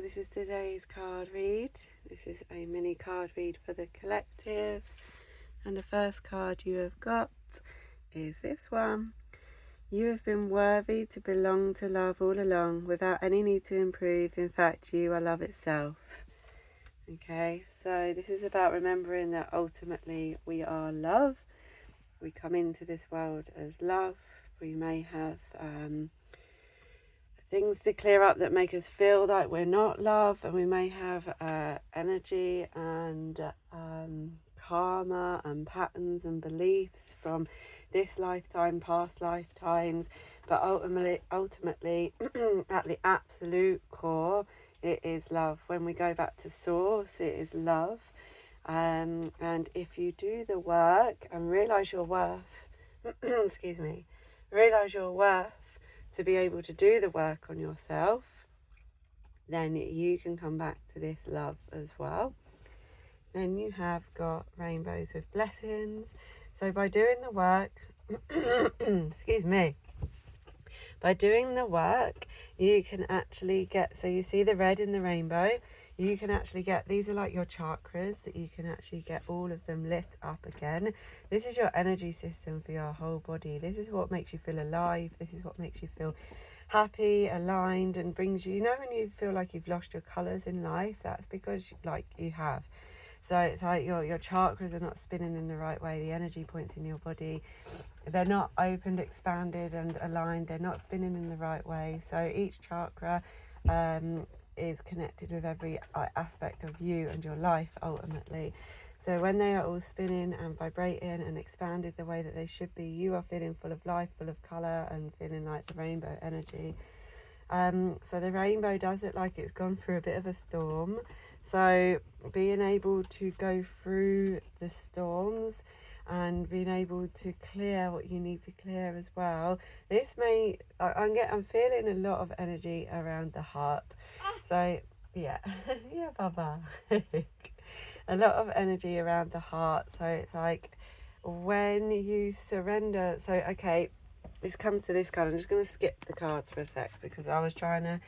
this is today's card read. This is a mini card read for the collective. And the first card you have got is this one. You have been worthy to belong to love all along without any need to improve. In fact, you are love itself. Okay, so this is about remembering that ultimately we are love. We come into this world as love. We may have things to clear up that make us feel like we're not love, and we may have energy and karma and patterns and beliefs from this lifetime, past lifetimes, but ultimately at the absolute core, it is love. When we go back to source, it is love. And if you do the work and realize your worth, excuse me, realize your worth to be able to do the work on yourself, then you can come back to this love as well. Then you have got rainbows with blessings. So by doing the work, excuse me, by doing the work, you can actually get, so you see the red in the rainbow, you can actually get, these are like your chakras, that you can actually get all of them lit up again. This is your energy system for your whole body. This is what makes you feel alive. This is what makes you feel happy, aligned, and brings you, when you feel like you've lost your colours in life, that's because you have. So it's like your chakras are not spinning in the right way. The energy points in your body, they're not opened, expanded and aligned. They're not spinning in the right way. So each chakra is connected with every aspect of you and your life ultimately. So when they are all spinning and vibrating and expanded the way that they should be, you are feeling full of life, full of colour, and feeling like the rainbow energy. So the rainbow does it like it's gone through a bit of a storm. So being able to go through the storms and being able to clear what you need to clear as well. This may, I'm feeling a lot of energy around the heart. So yeah, yeah, Baba. A lot of energy around the heart. So it's like when you surrender. So okay, this comes to this card. I'm just going to skip the cards for a sec because I was trying to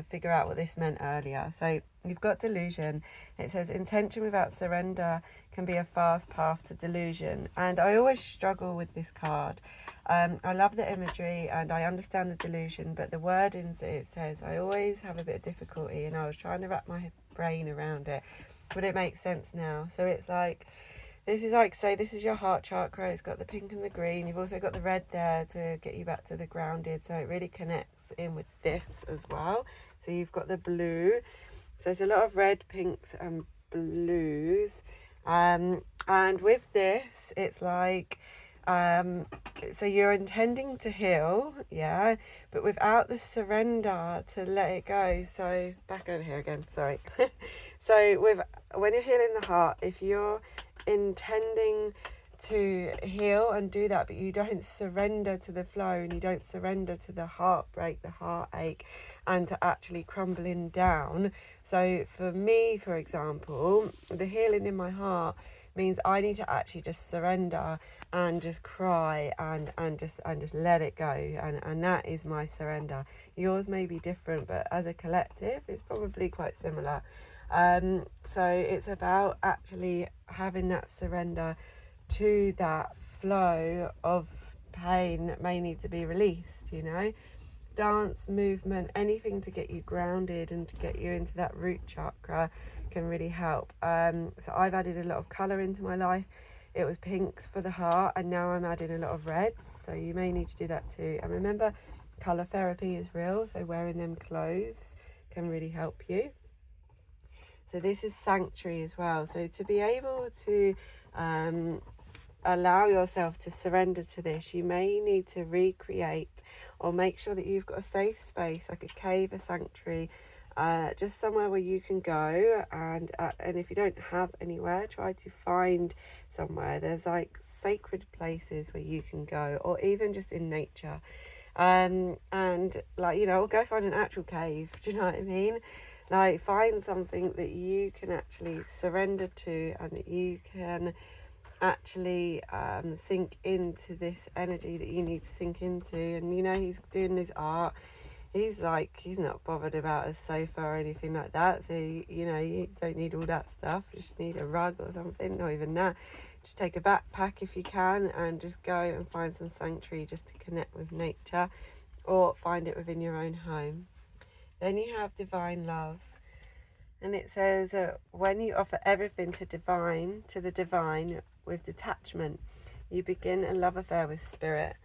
figure out what this meant earlier. So you've got delusion. It says intention without surrender can be a fast path to delusion. And I always struggle with this card. I love the imagery and I understand the delusion, but the wordings that it says, I always have a bit of difficulty, and I was trying to wrap my brain around it, but it makes sense now. So it's like, this is like, say this is your heart chakra. It's got the pink and the green. You've also got the red there to get you back to the grounded. So it really connects in with this as well. So you've got the blue. So there's a lot of red, pinks and blues. And with this, it's like, so you're intending to heal, yeah, but without the surrender to let it go. So back over here again, sorry. So when you're healing the heart, if you're intending to heal and do that, but you don't surrender to the flow and you don't surrender to the heartbreak, the heartache, and to actually crumbling down. So for me, for example, the healing in my heart means I need to actually just surrender and just cry and just let it go, and that is my surrender. Yours may be different, but as a collective it's probably quite similar. So it's about actually having that surrender to that flow of pain that may need to be released, Dance, movement, anything to get you grounded and to get you into that root chakra can really help. So I've added a lot of colour into my life. It was pinks for the heart, and now I'm adding a lot of reds, so you may need to do that too. And remember, colour therapy is real, so wearing them clothes can really help you. So this is sanctuary as well. So to be able to allow yourself to surrender to this, you may need to recreate or make sure that you've got a safe space, like a cave, a sanctuary, just somewhere where you can go. And if you don't have anywhere, try to find somewhere. There's like sacred places where you can go, or even just in nature. And like, go find an actual cave. Do you know what I mean? Like, find something that you can actually surrender to and that you can actually sink into this energy that you need to sink into. And he's doing this art he's not bothered about a sofa or anything like that. So, you know, you don't need all that stuff. You just need a rug or something, not even that. Just take a backpack if you can and just go and find some sanctuary just to connect with nature, or find it within your own home. Then you have divine love. And it says, when you offer everything to the divine with detachment, you begin a love affair with spirit.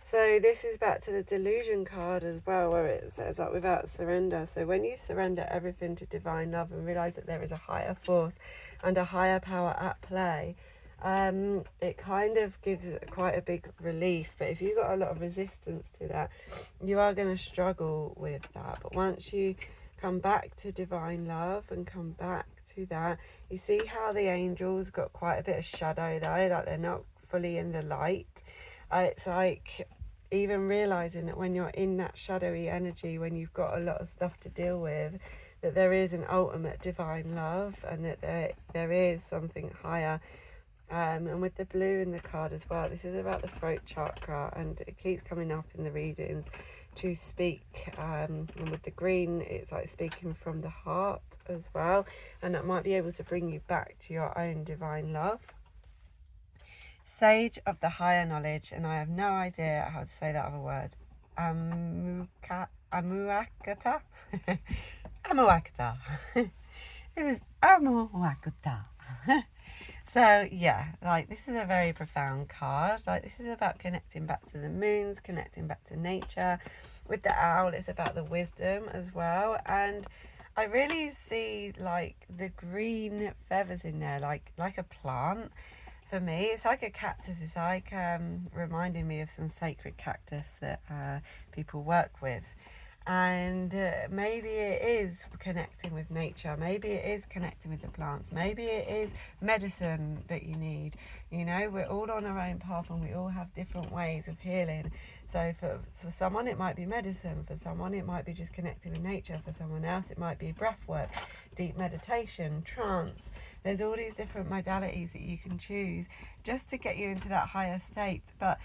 So this is back to the delusion card as well, where it says like without surrender. So when you surrender everything to divine love and realize that there is a higher force and a higher power at play, it kind of gives quite a big relief. But if you've got a lot of resistance to that, you are going to struggle with that. But once you come back to divine love and come back to that, you see how the angels got quite a bit of shadow though, that they're not fully in the light. It's like even realizing that when you're in that shadowy energy, when you've got a lot of stuff to deal with, that there is an ultimate divine love, and that there is something higher. And with the blue in the card as well, this is about the throat chakra, and it keeps coming up in the readings to speak, and with the green it's like speaking from the heart as well, and that might be able to bring you back to your own divine love. Sage of the higher knowledge, and I have no idea how to say that other word. Amuakata. Amuakata. This is Amuakata. So yeah, like this is a very profound card. Like this is about connecting back to the moons, connecting back to nature. With the owl, it's about the wisdom as well. And I really see like the green feathers in there, like a plant. For me, it's like a cactus. It's like reminding me of some sacred cactus that people work with. And maybe it is connecting with nature, maybe it is connecting with the plants, maybe it is medicine that you need. You know, we're all on our own path and we all have different ways of healing. So for someone it might be medicine, for someone it might be just connecting with nature, for someone else it might be breath work, deep meditation, trance. There's all these different modalities that you can choose just to get you into that higher state. But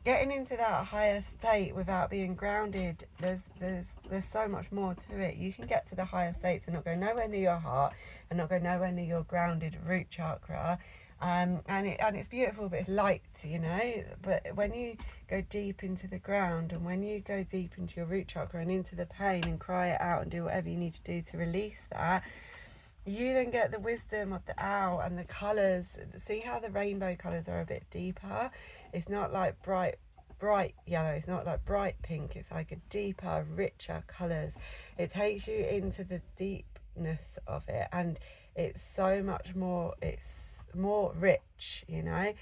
getting into that higher state without being grounded, there's so much more to it. You can get to the higher states and not go nowhere near your heart, and not go nowhere near your grounded root chakra, and it's beautiful, but it's light, you know. But when you go deep into the ground, and when you go deep into your root chakra and into the pain and cry it out and do whatever you need to do to release that, you then get the wisdom of the owl and the colours. See how the rainbow colours are a bit deeper? It's not like bright yellow, it's not like bright pink, it's like a deeper, richer colours. It takes you into the deepness of it, and it's so much more, it's more rich, you know.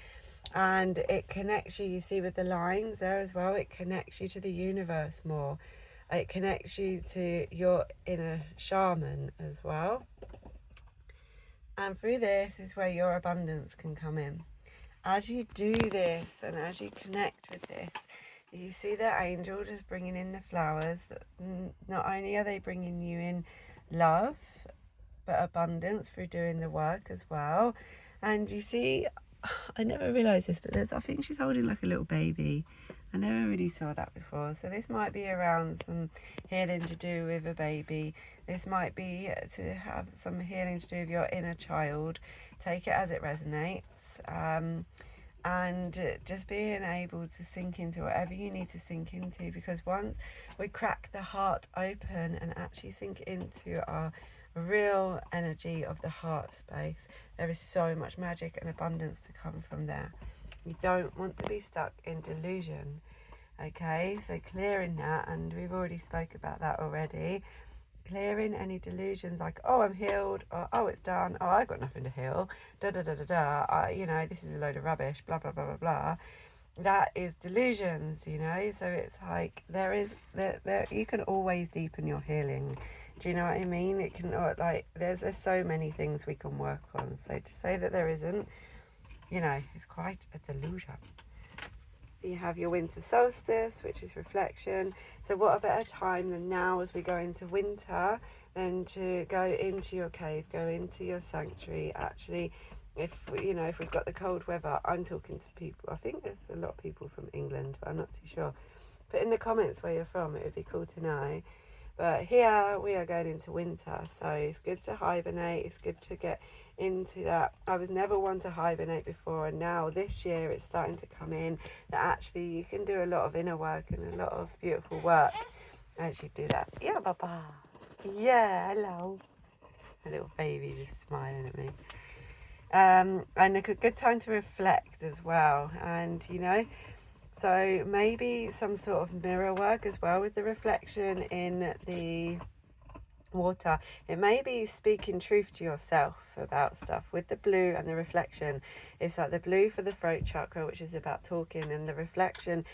And it connects you, you see with the lines there as well, it connects you to the universe more. It connects you to your inner shaman as well. And through this is where your abundance can come in. As you do this and as you connect with this, you see the angel just bringing in the flowers. Not only are they bringing you in love, but abundance through doing the work as well. And you see, I never realised this, but I think she's holding like a little baby. I never really saw that before. So this might be around some healing to do with a baby. This might be to have some healing to do with your inner child. Take it as it resonates. And just being able to sink into whatever you need to sink into, because once we crack the heart open and actually sink into our real energy of the heart space, there is so much magic and abundance to come from there. You don't want to be stuck in delusion. Okay, so clearing that, and we've already spoke about that already. Clearing any delusions like, oh, I'm healed, or oh, it's done, oh, I got nothing to heal, you know, this is a load of rubbish, blah blah blah blah blah. That is delusions, you know. So it's like there you can always deepen your healing. Do you know what I mean? It can, like, there's so many things we can work on. So to say that there isn't, you know, it's quite a delusion. You have your winter solstice, which is reflection. So what a better time than now as we go into winter than to go into your cave, go into your sanctuary. Actually, if we've got the cold weather, I'm talking to people, I think there's a lot of people from England, but I'm not too sure. Put in the comments where you're from, it would be cool to know. But here we are going into winter, so it's good to hibernate. It's good to get into that. I was never one to hibernate before, and now this year it's starting to come in that actually you can do a lot of inner work and a lot of beautiful work as you do that. Yeah, Baba. Yeah, hello. A little baby just smiling at me. And a good time to reflect as well. And so maybe some sort of mirror work as well with the reflection in the water. It may be speaking truth to yourself about stuff. With the blue and the reflection, it's like the blue for the throat chakra, which is about talking, and the reflection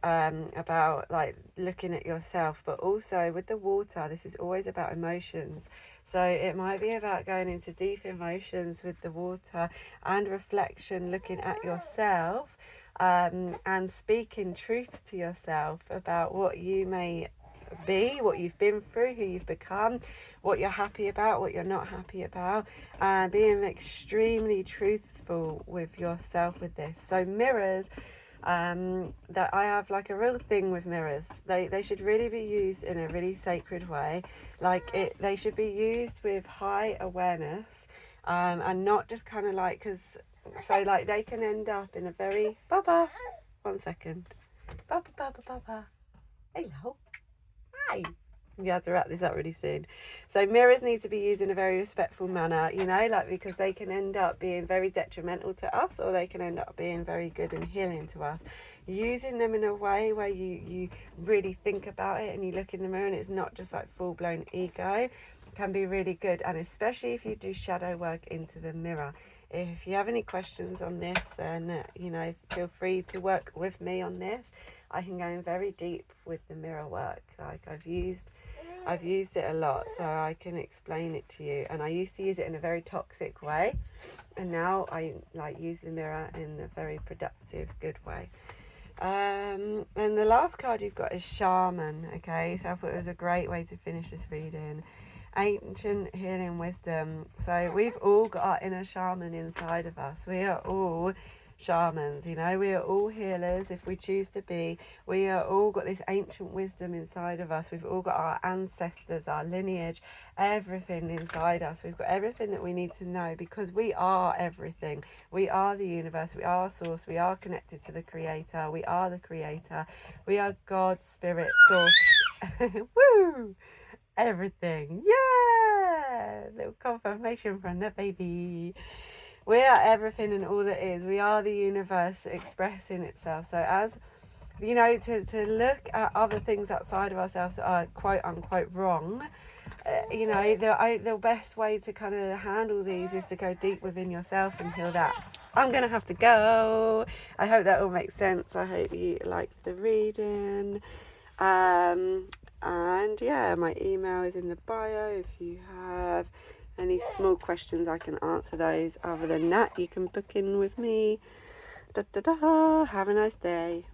about like looking at yourself. But also with the water, this is always about emotions, so it might be about going into deep emotions with the water, and reflection, looking at yourself, and speaking truths to yourself about what you may be, what you've been through, who you've become, what you're happy about, what you're not happy about, and being extremely truthful with yourself with this. So mirrors, that I have like a real thing with mirrors. They should really be used in a really sacred way. They should be used with high awareness, and not just kind of like, so like they can end up in a very, Baba, 1 second, Baba, hello, hi. You have to wrap this up really soon. So mirrors need to be used in a very respectful manner, because they can end up being very detrimental to us, or they can end up being very good and healing to us. Using them in a way where you really think about it and you look in the mirror and it's not just like full-blown ego, can be really good. And especially if you do shadow work into the mirror. If you have any questions on this, then feel free to work with me on this. I can go in very deep with the mirror work. Like I've used it a lot, so I can explain it to you. And I used to use it in a very toxic way, and now I use the mirror in a very productive, good way. And the last card you've got is Shaman. Okay, so I thought it was a great way to finish this reading. Ancient healing wisdom. So we've all got our inner shaman inside of us. We are all shamans, we are all healers if we choose to be. We are all got this ancient wisdom inside of us. We've all got our ancestors, our lineage, everything inside us. We've got everything that we need to know, because we are everything. We are the universe, we are source, we are connected to the creator, we are the creator, we are God, spirit, source. Woo! Everything. Yeah, little confirmation from the baby. We are everything and all that is. We are the universe expressing itself. So as to look at other things outside of ourselves that are quote unquote wrong, the best way to kind of handle these is to go deep within yourself and heal that. I'm gonna have to go. I hope that all makes sense. I hope you liked the reading. And yeah, my email is in the bio. If you have any small questions, I can answer those. Other than that, you can book in with me. Have a nice day.